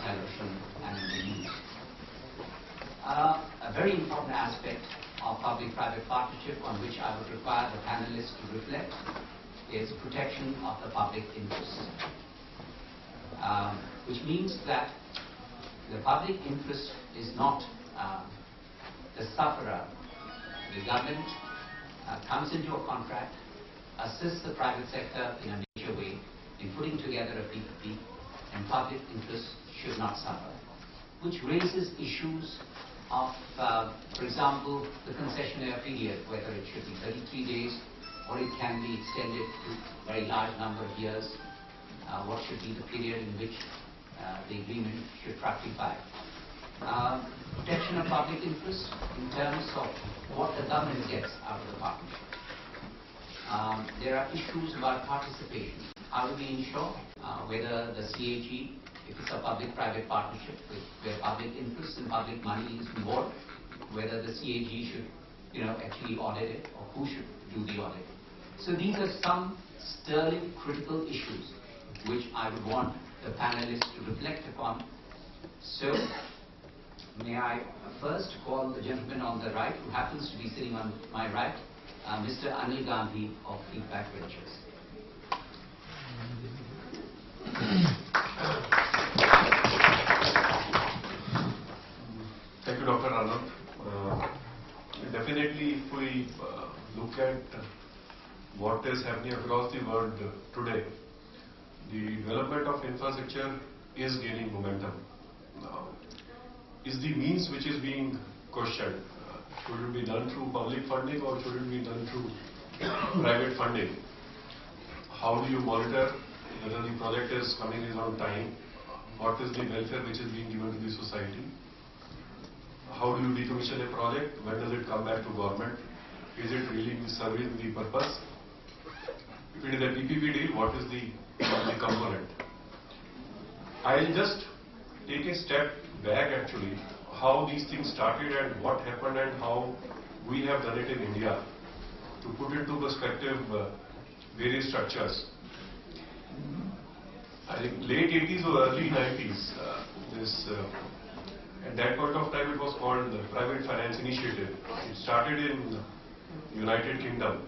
television and in the news. A very important aspect of public-private partnership on which I would require the panelists to reflect is protection of the public interest, which means that the public interest is not the sufferer. The government comes into a contract, assists the private sector in a major way in putting together a PPP, and public interest should not suffer, which raises issues of, for example, the concessionaire period, whether it should be 33 days or it can be extended to a very large number of years. What should be the period in which the agreement should fructify? Protection of public interest in terms of what the government gets out of the partnership. There are issues about participation. How do we ensure whether the CAG, if it's a public-private partnership where public interest and public money is involved, whether the CAG should, actually audit it, or who should do the audit? So these are some sterling critical issues which I would want the panelists to reflect upon. So, may I first call the gentleman on the right, who happens to be sitting on my right, Mr. Anil Gandhi of Feedback Ventures. Thank you, Dr. Arnold. Definitely, if we look at what is happening across the world today, the development of infrastructure is gaining momentum. Now, is the means which is being questioned, should it be done through public funding or should it be done through private funding? How do you monitor whether the project is coming in on time? What is the welfare which is being given to the society? How do you decommission a project? When does it come back to government? Is it really serving the purpose? If it is a PPP deal, what is the component? I'll just take a step back actually, how these things started and what happened and how we have done it in India, to put into perspective various structures. I think late 80s or early 90s, at that point of time it was called the Private Finance Initiative. It started in United Kingdom,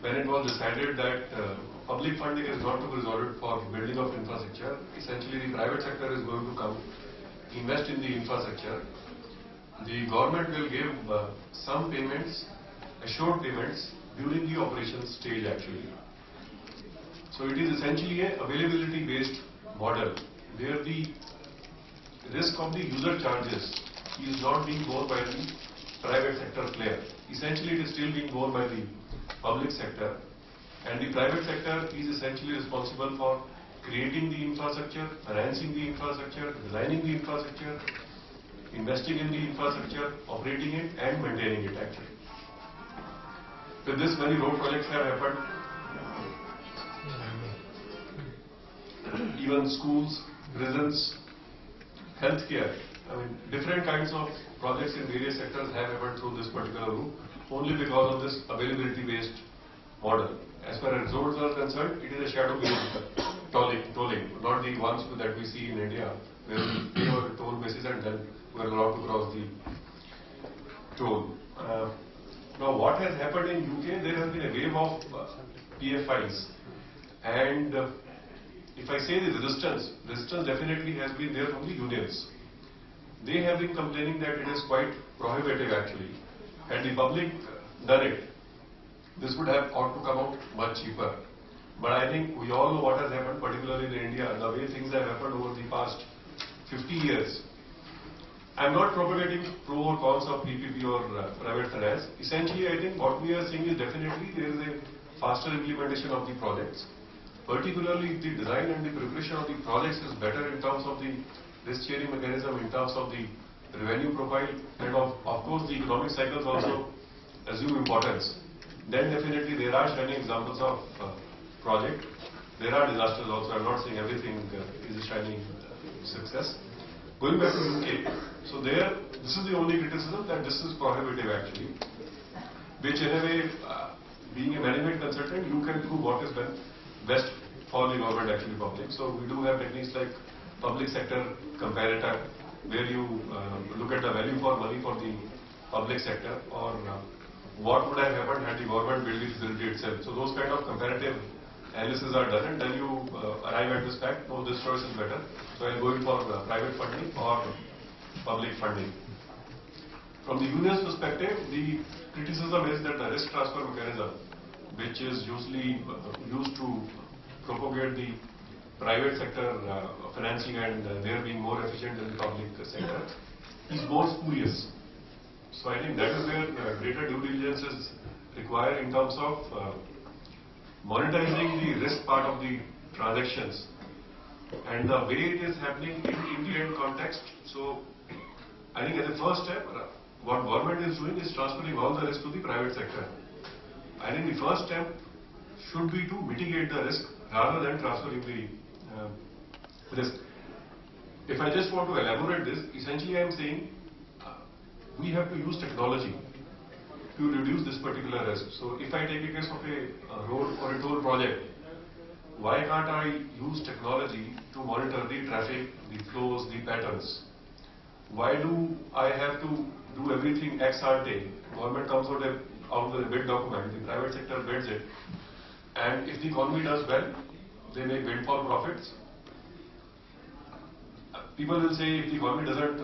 when it was decided that public funding is not to be resorted for building of infrastructure. Essentially, the private sector is going to come, invest in the infrastructure. The government will give some payments, assured payments, during the operations stage actually. So it is essentially a availability-based model, where the risk of the user charges is not being borne by the private sector player. Essentially, it is still being borne by the public sector, and the private sector is essentially responsible for creating the infrastructure, financing the infrastructure, designing the infrastructure, investing in the infrastructure, operating it and maintaining it actually. With this, many road projects have happened. Even schools, prisons, healthcare, different kinds of projects in various sectors have happened through this particular route, only because of this availability-based model. As far as roads are concerned, it is a shadow-based tolling, not the ones that we see in India, where we pay on a toll basis and then we are allowed to cross the toll. Now, what has happened in UK? There has been a wave of PFIs, and if I say the resistance definitely has been there from the unions. They have been complaining that it is quite prohibitive actually. Had the public done it, this would have ought to come out much cheaper. But I think we all know what has happened, particularly in India, the way things have happened over the past 50 years. I am not propagating pro or cons of PPP or private finance. Essentially, I think what we are seeing is definitely there is a faster implementation of the projects. Particularly, the design and the preparation of the projects is better in terms of the risk sharing mechanism, in terms of the revenue profile, and of course the economic cycles also assume importance. Then definitely there are shining examples of project. There are disasters also. I am not saying everything is a shining success. Going back to UK, so there, this is the only criticism, that this is prohibitive actually, which in a way, being a management consultant, you can prove what is best for the government actually public. So we do have techniques like public sector comparator, where you look at the value for money for the public sector, or what would have happened had the government built the facility itself. So those kind of comparative analysis are done, and then you arrive at this fact, no, this choice is better. So I'll go in for private funding or public funding. From the union's perspective, the criticism is that the risk transfer mechanism, which is usually used to propagate the private sector financing and there being more efficient than the public sector, is more spurious. So I think that is where greater due diligence is required in terms of monitoring the risk part of the transactions and the way it is happening in the Indian context. So I think as a first step, what government is doing is transferring all the risk to the private sector. I think the first step should be to mitigate the risk rather than transferring the risk. If I just want to elaborate this, essentially I am saying we have to use technology to reduce this particular risk. So if I take a case of a road or a toll project, why can't I use technology to monitor the traffic, the flows, the patterns? Why do I have to do everything ex ante? Government comes out with a bid document, the private sector bids it, and if the economy does well, they make windfall profits. People will say if the economy doesn't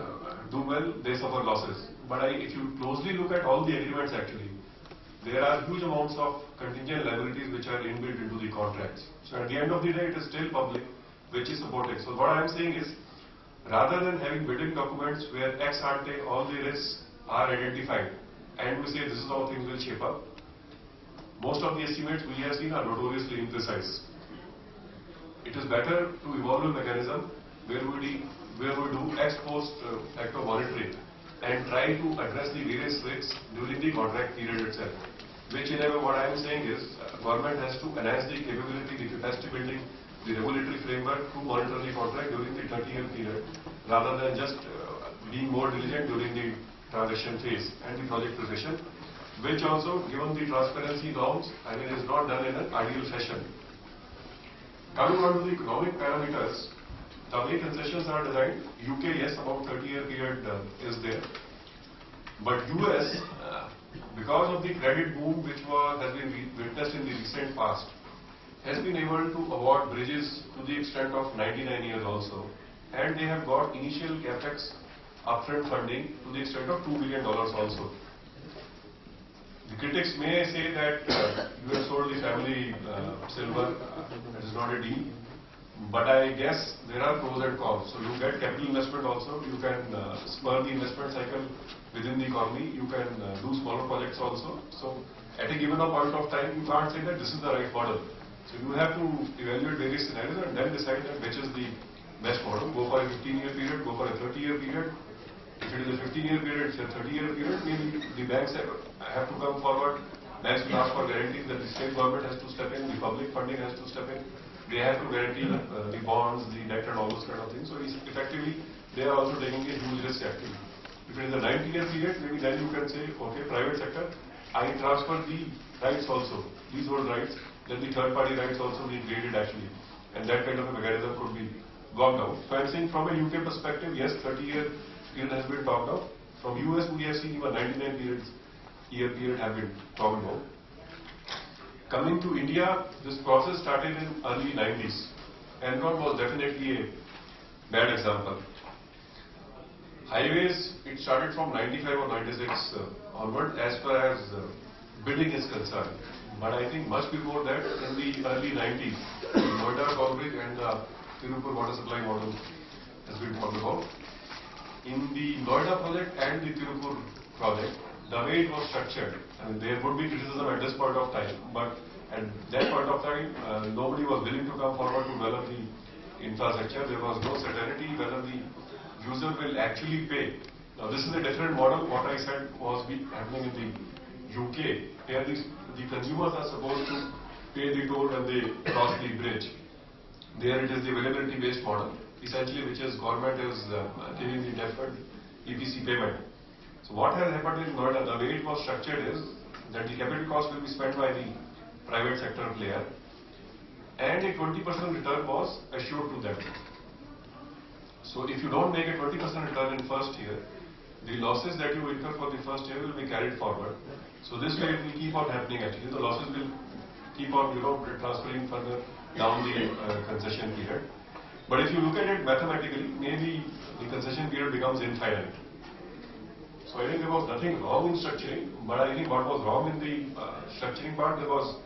do well, they suffer losses. But if you closely look at all the agreements actually, there are huge amounts of contingent liabilities which are inbuilt into the contracts. So at the end of the day, it is still public which is supported. So what I am saying is, rather than having bidding documents where ex ante all the risks are identified and we say this is how things will shape up, most of the estimates we have seen are notoriously imprecise. It is better to evolve a mechanism where we do ex post factor monitoring and try to address the various risks during the contract period itself. Which in a way what I am saying is government has to enhance the capability, the capacity building, the regulatory framework to monitor the contract during the 30-year period rather than just being more diligent during the transaction phase and the project preparation, which also given the transparency norms, I mean, is not done in an ideal fashion. Coming on to the economic parameters, the way concessions are designed, UK, yes, about 30-year period is there. But US, because of the credit boom which has been witnessed in the recent past, has been able to award bridges to the extent of 99 years also. And they have got initial capex upfront funding to the extent of $2 billion also. The critics may say that you have sold the family silver, that is not a deal. But I guess there are pros and cons. So you get capital investment also, you can spur the investment cycle within the economy, you can do smaller projects also. So at a given point of time, you can't say that this is the right model. So you have to evaluate various scenarios and then decide that which is the best model. Go for a 15-year period, go for a 30-year period. If it is a 15-year period, it's a 30-year period, maybe the banks have to come forward. Banks will ask for guarantees that the state government has to step in, the public funding has to step in. They have to guarantee the bonds, the debt and all those kind of things. So effectively, they are also taking a huge risk actually. If it is a 90-year period, maybe then you can say, okay, private sector, I transfer the rights also, leasehold rights, then the third-party rights also be graded actually. And that kind of a mechanism could be worked out. So I'm saying from a UK perspective, yes, 30-year period has been talked of. From US, we have seen even 99-year period have been talked about. Coming to India, this process started in early 90s. Enron was definitely a bad example. Highways, it started from 95 or 96 onward as far as bidding is concerned. But I think much before that, in the early 90s, the Noida Toll Bridge and the Tirupur water supply model has been talked about. In the Noida project and the Tirupur project, the way it was structured, I mean, there would be criticism at this point of time, but at that point of time, nobody was willing to come forward to develop the infrastructure. There was no certainty whether the user will actually pay. Now, this is a different model. What I said was happening in the UK. Here, the consumers are supposed to pay the toll when they cross the bridge. There, it is the availability-based model, essentially, which is government is giving the deferred EPC payment. So what has happened in Noida, the way it was structured is that the capital cost will be spent by the private sector player and a 20% return was assured to them. So if you don't make a 20% return in first year, the losses that you incur for the first year will be carried forward. So this way it will keep on happening actually. The losses will keep on, transferring further down the concession period. But if you look at it mathematically, maybe the concession period becomes infinite. So I think there was nothing wrong in structuring, but I think what was wrong in the structuring part, there was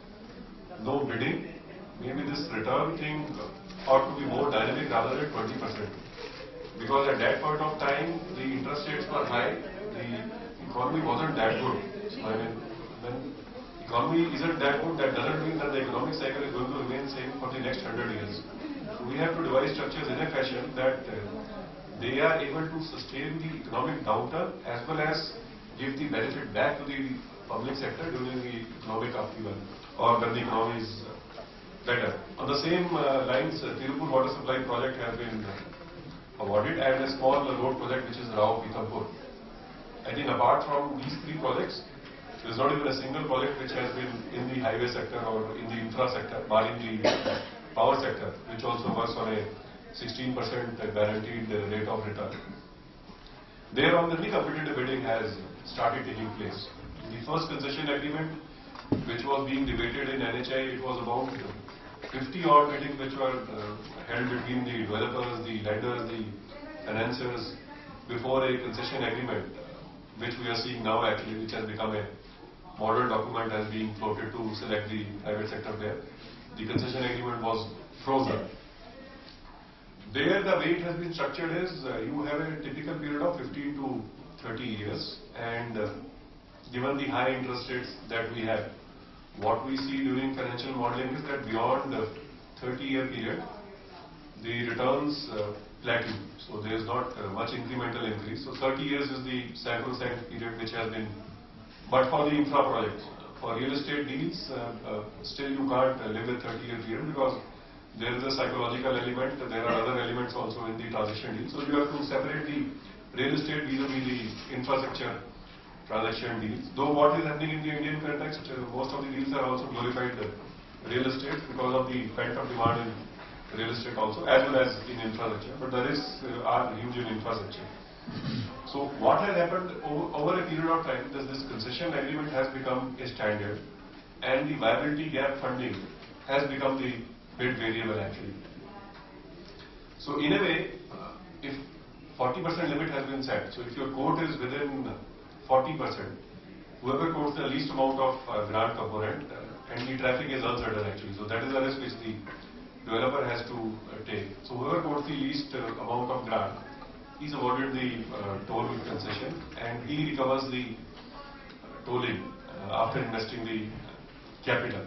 no bidding. Maybe this return thing ought to be more dynamic rather than 20%. Because at that point of time, the interest rates were high, the economy wasn't that good. So I mean, when economy isn't that good, that doesn't mean that the economic cycle is going to remain same for the next 100 years. So we have to devise structures in a fashion that they are able to sustain the economic downturn as well as give the benefit back to the public sector during the economic upheaval or when the economy is better. On the same lines, Tirupur water supply project has been awarded and a small road project which is Rao Pithampur. I think apart from these three projects, there is not even a single project which has been in the highway sector or in the infra sector, barring the power sector, which also works on a 16% guaranteed rate of return. There on the competitive bidding has started taking place. The first concession agreement which was being debated in NHI, it was about 50 odd meetings which were held between the developers, the lenders, the financiers before a concession agreement, which we are seeing now actually, which has become a model document as being floated to select the private sector player. The concession agreement was frozen. There the way it has been structured is you have a typical period of 15 to 30 years, and given the high interest rates that we have, what we see during financial modeling is that beyond the 30-year period, the returns plateau. So there is not much incremental increase. So 30 years is the sacrosanct period which has been. But for the infra projects, for real estate deals, still you can't live with 30-year period because there is a psychological element. There are other elements also in the transaction deal. So you have to separate the real estate vis-a-vis the infrastructure transaction deals. Though what is happening in the Indian context, most of the deals are also glorified real estate because of the pent-up demand in real estate also, as well as in infrastructure. But the risks are huge in infrastructure. So what has happened over a period of time, this concession agreement has become a standard, and the viability gap funding has become the bid variable actually. So in a way, if 40% limit has been set, so if your quote is within 40%, whoever quotes the least amount of grant component, and the traffic is uncertain actually. So that is the risk which the developer has to take. So whoever quotes the least amount of grant is awarded the toll concession, and he recovers the tolling after investing the capital.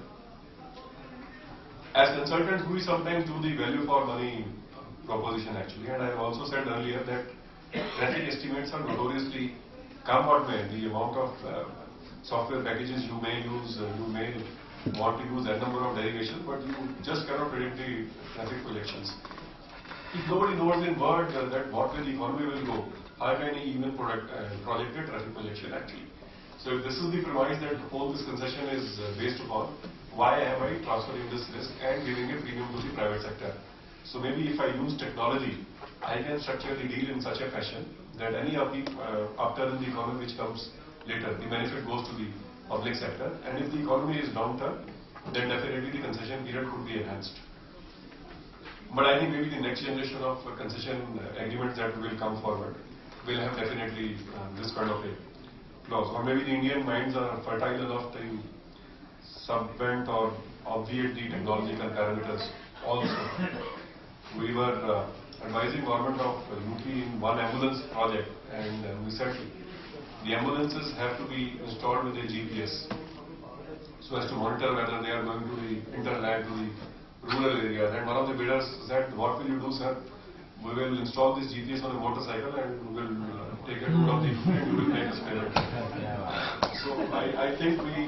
As consultants, we sometimes do the value for money proposition actually, and I have also said earlier that traffic estimates are notoriously come what may, the amount of software packages you may use, you may want to use that number of derivations, but you just cannot predict the traffic projections. If nobody knows in word that what way the economy will go, how can he even project a traffic projection actually? So if this is the premise that all this concession is based upon, why am I transferring this risk and giving a premium to the private sector? So maybe if I use technology, I can structure the deal in such a fashion that any of the upturn in the economy which comes later, the benefit goes to the public sector, and if the economy is downturn, then definitely the concession period could be enhanced. But I think maybe the next generation of concession agreements that will come forward will have definitely this kind of a clause. Or maybe the Indian minds are fertile enough to subvent or obviate the technological parameters also. We were advising government of UP in one ambulance project, and we said the ambulances have to be installed with a GPS so as to monitor whether they are going to the interland to the rural areas. And one of the bidders said, what will you do, sir? We will install this GPS on a motorcycle and we will take a tour of the UP and you will make us payment. So I think we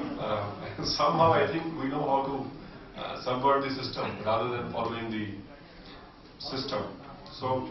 somehow I think we know how to subvert the system rather than following the system. So